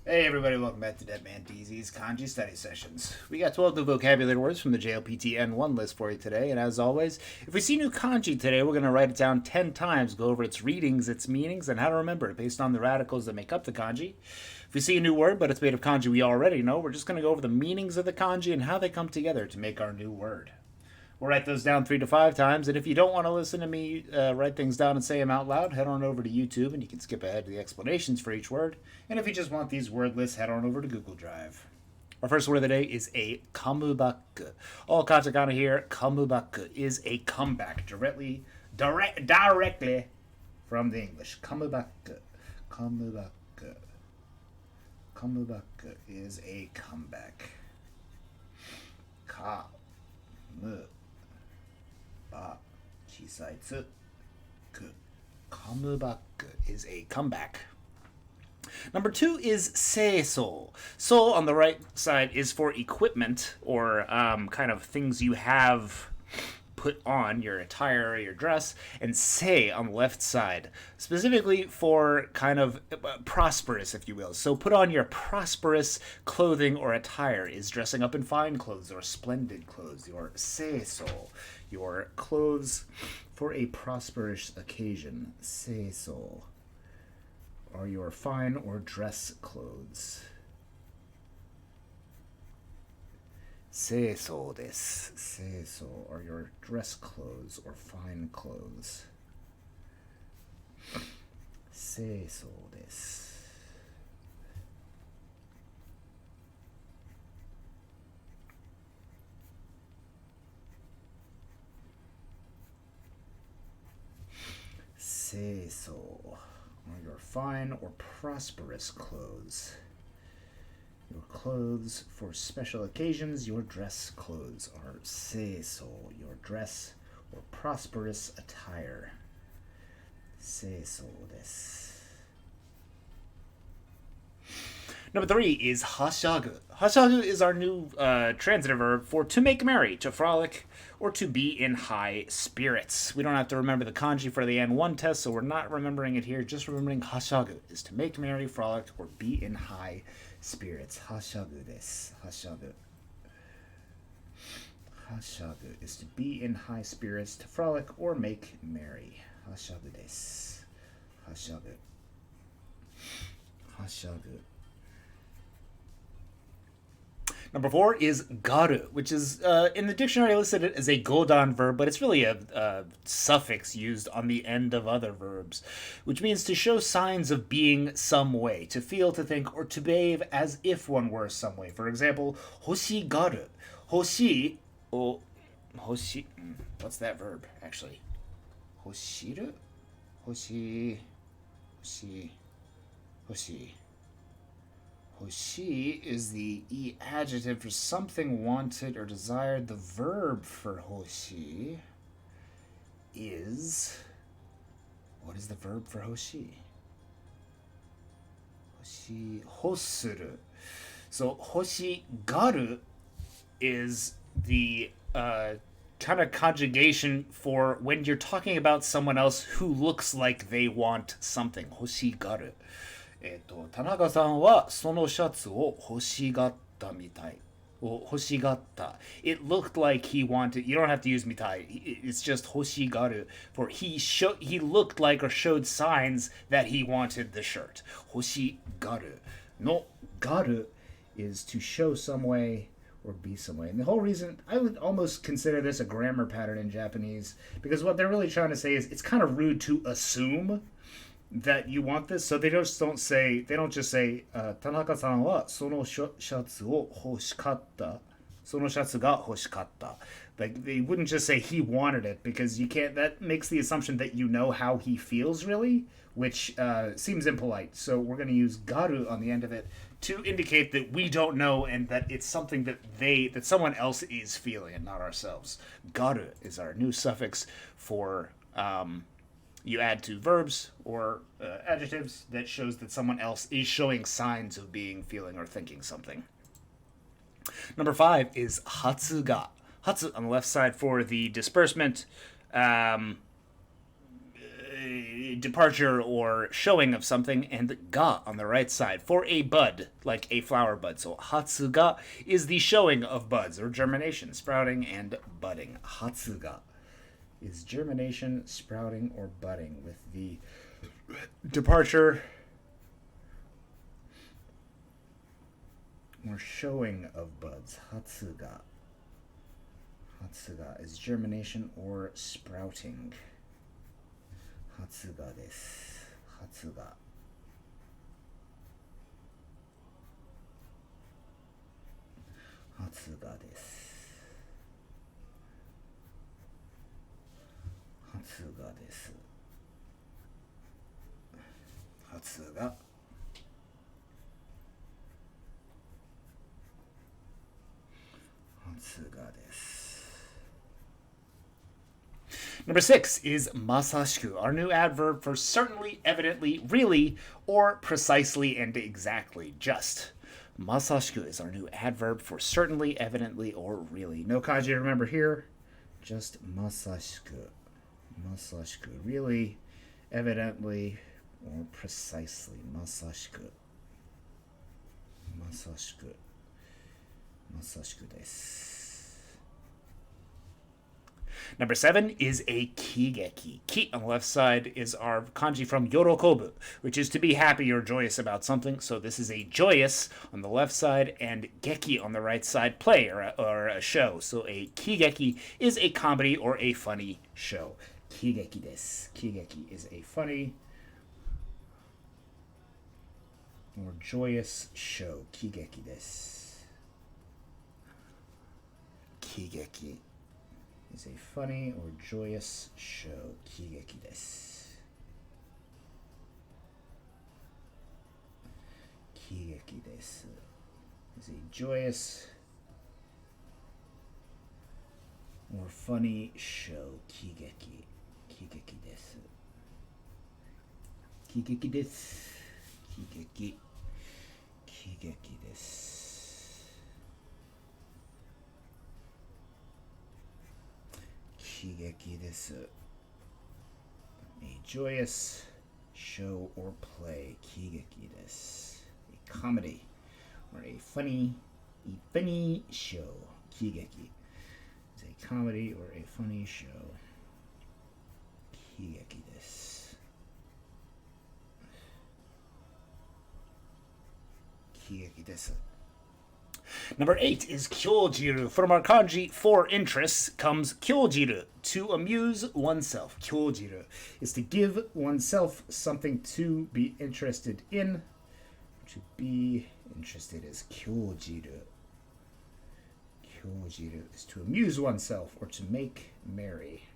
Hey everybody, welcome back to Dead Man DZ's Kanji Study Sessions. We got 12 new vocabulary words from the JLPT N1 list for you today, and as always, if we see new kanji today, we're going to write it down 10 times, go over its readings, its meanings, and how to remember it based on the radicals that make up the kanji. If we see a new word, but it's made of kanji we already know, we're just going to go over the meanings of the kanji and how they come together to make our new word. We'll write those down 3 to 5 times, and if you don't want to listen to me write things down and say them out loud, head on over to YouTube, and you can skip ahead to the explanations for each word. And if you just want these word lists, head on over to Google Drive. Our first word of the day is a kamubaku. All katakana here, kamubaku is a comeback, directly from the English. Kamubaku. Kamubaku is a comeback. Kamu. Ba, chisai tsu, ku. Kamubaku is a comeback. Number 2 is seiso. So on the right side is for equipment or kind of things you have put on, your attire or your dress, and sei on the left side, specifically for kind of prosperous, if you will. So put on your prosperous clothing or attire is dressing up in fine clothes or splendid clothes, your seiso, your clothes for a prosperous occasion, seiso, or your fine or dress clothes. Seiso desu. Seiso are your dress clothes or fine clothes. Seiso desu. Seiso are your fine or prosperous clothes. Your clothes for special occasions, your dress clothes are seiso, your dress or prosperous attire. Seiso desu. Number 3 is hashagu. Hashagu is our new transitive verb for to make merry, to frolic, or to be in high spirits. We don't have to remember the kanji for the N1 test, so we're not remembering it here. Just remembering hashagu is to make merry, frolic, or be in high spirits. Hashagu desu. Hashagu. Hashagu is to be in high spirits, to frolic, or make merry. Hashagu desu. Hashagu. Hashagu. Number 4 is garu, which is in the dictionary listed as a godan verb, but it's really a suffix used on the end of other verbs, which means to show signs of being some way, to feel, to think, or to behave as if one were some way. For example, hoshi garu. Hoshi, hoshi, what's that verb, actually? Hoshiru? Hoshi, hoshi. Hoshi is the adjective for something wanted or desired. The verb for hoshi is... What is the verb for hoshi? Hoshi, hosuru. So hoshi garu is the kind of conjugation for when you're talking about someone else who looks like they want something. Hoshi garu. 田中さんはそのシャツを欲しがったみたい。欲しがった。It looked like he wanted. You don't have to use mitai. It's just 欲しがる for he looked like or showed signs that he wanted the shirt. 欲しがる no garu is to show some way or be some way. And the whole reason, I would almost consider this a grammar pattern in Japanese, because what they're really trying to say is it's kind of rude to assume that you want this, so they don't just say 田中さんはそのシャツを欲しかった。そのシャツが欲しかった。Like, they wouldn't just say he wanted it, because you can't. That makes the assumption that you know how he feels, really, which seems impolite. So we're going to use garu on the end of it to indicate that we don't know and that it's something that someone else is feeling and not ourselves. Garu is our new suffix for you add to verbs or adjectives that shows that someone else is showing signs of being, feeling, or thinking something. Number 5 is hatsuga. Hatsu on the left side for the disbursement. departure or showing of something, and ga on the right side for a bud, like a flower bud. So hatsuga is the showing of buds or germination, sprouting and budding. Hatsuga is germination, sprouting, or budding with the departure or showing of buds. Hatsuga. Hatsuga is germination or sprouting. Hatsuga desu. Hatsuga. Hatsuga desu. Hatsuga desu. Hatsuga. Hatsuga desu. Number 6 is masashiku, our new adverb for certainly, evidently, really, or precisely and exactly, just. Masashiku is our new adverb for certainly, evidently, or really. No kanji to remember here, just masashiku. Masashiku, really, evidently, or precisely. Masashiku. Masashiku. Masashiku desu. Number 7 is a kigeki. Ki on the left side is our kanji from yorokobu, which is to be happy or joyous about something. So this is a joyous on the left side, and geki on the right side, play or a show. So a kigeki is a comedy or a funny show. Kigeki desu. Kigeki is a funny or joyous show. Kigeki desu. Kigeki is a funny or joyous show. Kigeki desu. Kigeki desu is a joyous or funny show. Kigeki. Kigeki desu. Kigeki desu. Kigeki. Kigeki desu. Kigeki desu. A joyous show or play. Kigeki desu. A comedy or a funny show. Kigeki is a comedy or a funny show. Kigeki desu. Kigeki desu. Number 8 is kyojiru. From our kanji for interests comes kyojiru, to amuse oneself. Kyojiru is to give oneself something to be interested in. To be interested is kyojiru. Kyojiru is to amuse oneself or to make merry.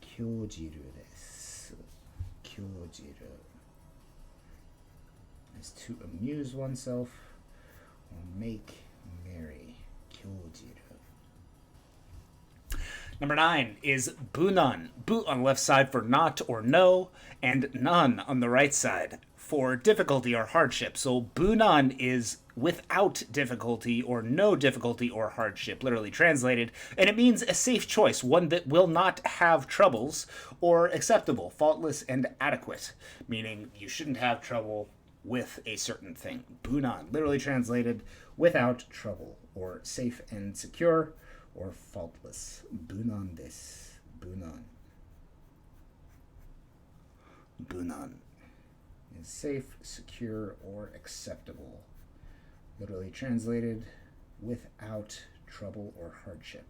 Kyojiru desu. Kyojiru is to amuse oneself or make merry. Kyojiru. Number 9 is bunan. Bu on the left side for not or no, and nan on the right side for difficulty or hardship. So bunan is without difficulty or no difficulty or hardship, literally translated, and it means a safe choice, one that will not have troubles, or acceptable, faultless, and adequate, meaning you shouldn't have trouble with a certain thing. Bunan, literally translated, without trouble, or safe and secure, or faultless. Bunan desu. Bunan. Bunan is safe, secure, or acceptable. Literally translated, without trouble or hardship.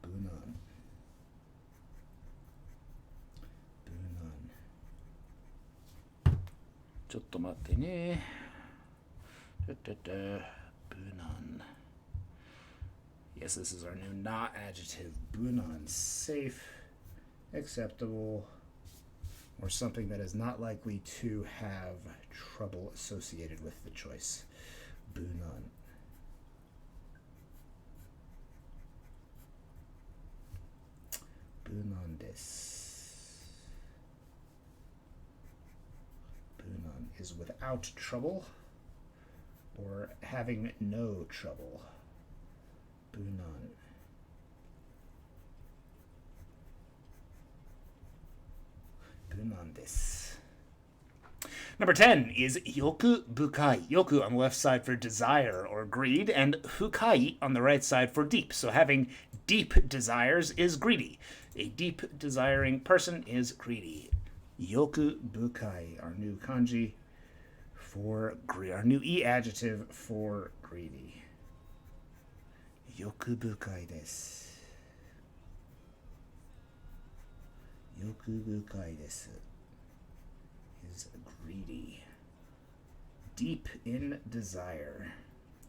Bunan. Bunan. ちょっと待ってね。Bunan. Yes, this is our new not adjective. Bunan, safe, acceptable, or something that is not likely to have trouble associated with the choice. Bunan. Bunan desu. Bunan is without trouble or having no trouble. Bunan. なんです。Number 10 is yoku bukai. Yoku on the left side for desire or greed, and fukai on the right side for deep. So having deep desires is greedy. A deep desiring person is greedy. Yoku bukai, our new kanji for greed, our new e adjective for greedy. Yoku bukai desu. Yoku bukai desu is greedy. Deep in desire,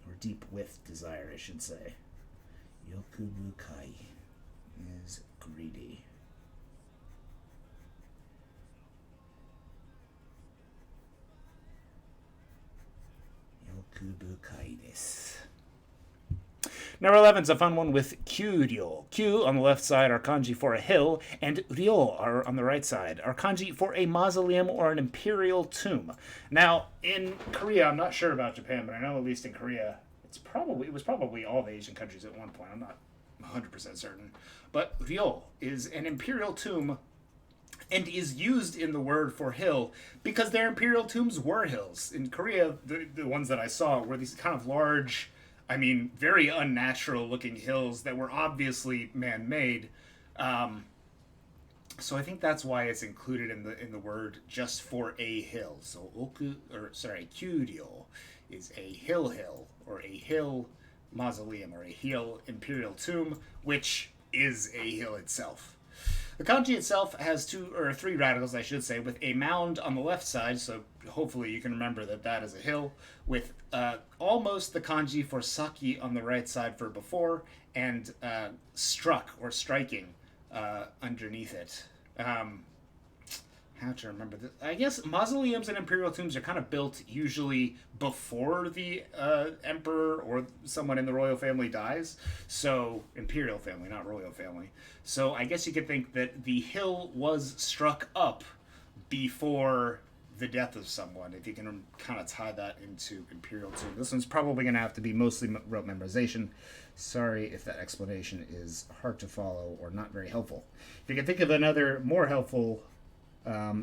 or deep with desire, I should say. Yoku bukai is greedy. Yoku bukai desu. Number 11 is a fun one with Kyuryo. Kyu on the left side are kanji for a hill, and Ryo are on the right side are kanji for a mausoleum or an imperial tomb. Now, in Korea, I'm not sure about Japan, but I know at least in Korea, it was probably all the Asian countries at one point. I'm not 100% certain. But Ryo is an imperial tomb and is used in the word for hill because their imperial tombs were hills. In Korea, the ones that I saw were these kind of large, very unnatural looking hills that were obviously man-made. So I think that's why it's included in the word just for a hill. So Kyuryo is a hill or a hill mausoleum or a hill imperial tomb, which is a hill itself. The kanji itself has three radicals, I should say, with a mound on the left side, so hopefully you can remember that is a hill, with almost the kanji for saki on the right side for before, and struck or striking underneath it. How to remember this? I guess mausoleums and imperial tombs are kind of built usually before the emperor or someone in the royal family dies. So, imperial family, not royal family. So, I guess you could think that the hill was struck up before the death of someone, if you can kind of tie that into imperial tomb. This one's probably going to have to be mostly rote memorization. Sorry if that explanation is hard to follow or not very helpful. If you can think of another more helpful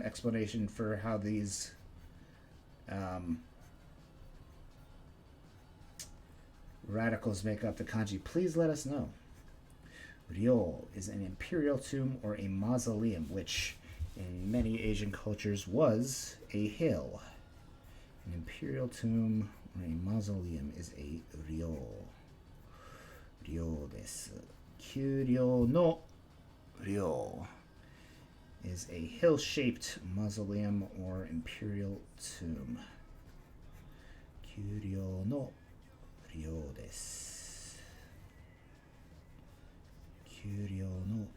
explanation for how these radicals make up the kanji, please let us know. Ryo is an imperial tomb or a mausoleum, which in many Asian cultures was a hill. An imperial tomb or a mausoleum is a ryo. Ryo desu. Kyuryo no ryo is a hill-shaped mausoleum or imperial tomb. Kyuryo no ryo desu. Kyuryo no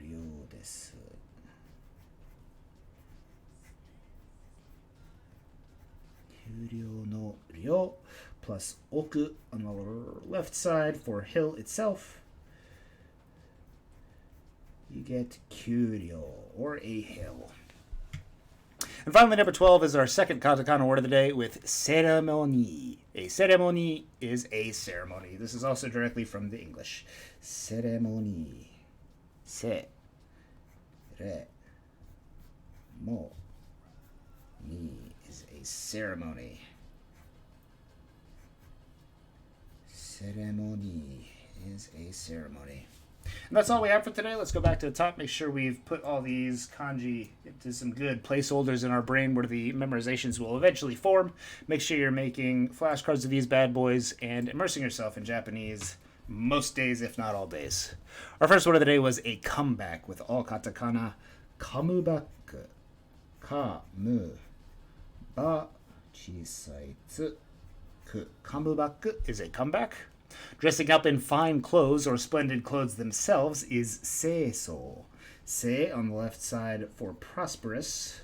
ryo desu. Kyuryo no ryo plus oku on the left side for hill itself. You get Kyuryo, or a hill. And finally, number 12 is our second katakana word of the day with ceremony. A ceremony is a ceremony. This is also directly from the English. Ceremony. Se. Re. Mo. Ni is a ceremony. Ceremony is a ceremony. And that's all we have for today. Let's go back to the top, make sure we've put all these kanji into some good placeholders in our brain where the memorizations will eventually form. Make sure you're making flashcards of these bad boys and immersing yourself in Japanese most days, if not all days. Our first word of the day was a comeback with all katakana. Kamubaku. Kamu. Ba. Chisai tsu. Kamubaku is a comeback. Dressing up in fine clothes or splendid clothes themselves is seiso. Se on the left side for prosperous.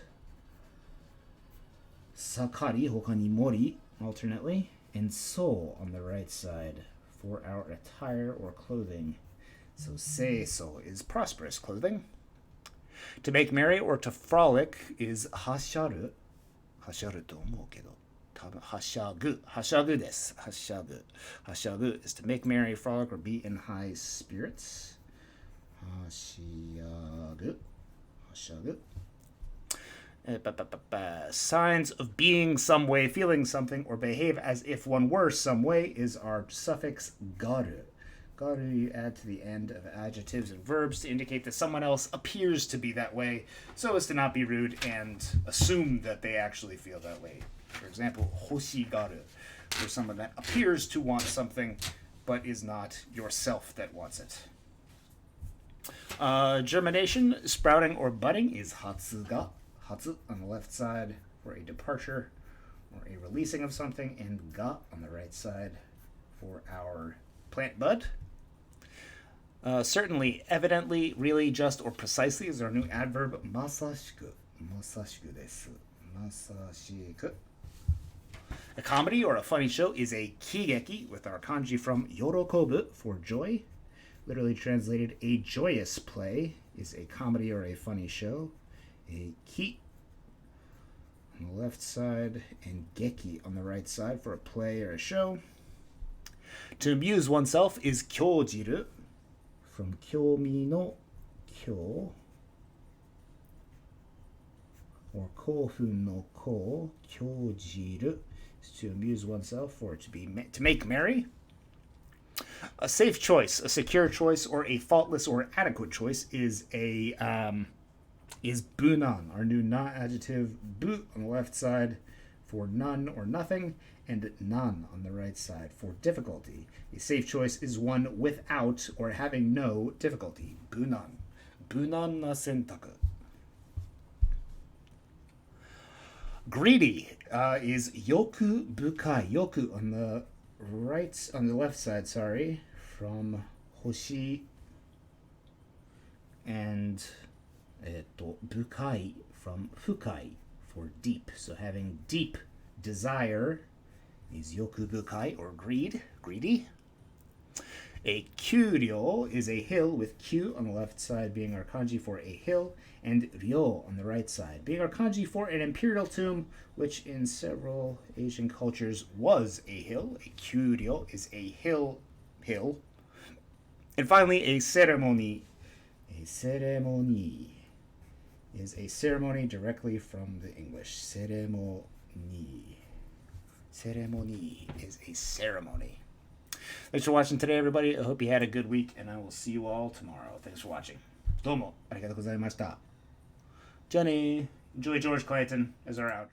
Sakari hokani mori alternately. And so on the right side for our attire or clothing. So seiso is prosperous clothing. To make merry or to frolic is hasharu. Hasharu to omou kedo. Hashagu. Hashagu desu. Hashagu. Hashagu is to make merry, frolic, or be in high spirits. Hashagu. Hashagu. Signs of being some way, feeling something, or behave as if one were some way is our suffix garu. Garu you add to the end of adjectives and verbs to indicate that someone else appears to be that way, so as to not be rude and assume that they actually feel that way. For example, hoshi garu, for someone that appears to want something, but is not yourself that wants it. Germination, sprouting, or budding is hatsuga. Hatsu on the left side for a departure or a releasing of something, and ga on the right side for our plant bud. Certainly, evidently, really, just, or precisely is our new adverb masashiku. Masashiku desu. Masashiku. A comedy or a funny show is a kigeki with our kanji from yorokobu for joy. Literally translated, a joyous play is a comedy or a funny show. A ki on the left side and geki on the right side for a play or a show. To amuse oneself is kyojiru, from kyomi no kyo, or kofun no ko, kyojiru is to amuse oneself or to make merry. A safe choice, a secure choice, or a faultless or adequate choice is bunan, our new na adjective, bu on the left side for none or nothing, and nan on the right side for difficulty. A safe choice is one without or having no difficulty. Bunan. Bunan na sentaku. Greedy is yoku bukai. Yoku on the left side, from hoshi, and bukai from fukai for deep. So having deep desire is yoku bukai, or greedy. A kyuryo is a hill, with kyu on the left side being our kanji for a hill, and ryo on the right side being our kanji for an imperial tomb, which in several Asian cultures was a hill. A kyuryo is a hill. And finally, a ceremony. A ceremony is a ceremony directly from the English. Ceremony. Ceremony is a ceremony. Thanks for watching today, everybody. I hope you had a good week, and I will see you all tomorrow. Thanks for watching. Domo arigatou gozaimashita. Johnny, enjoy George Clayton as our out.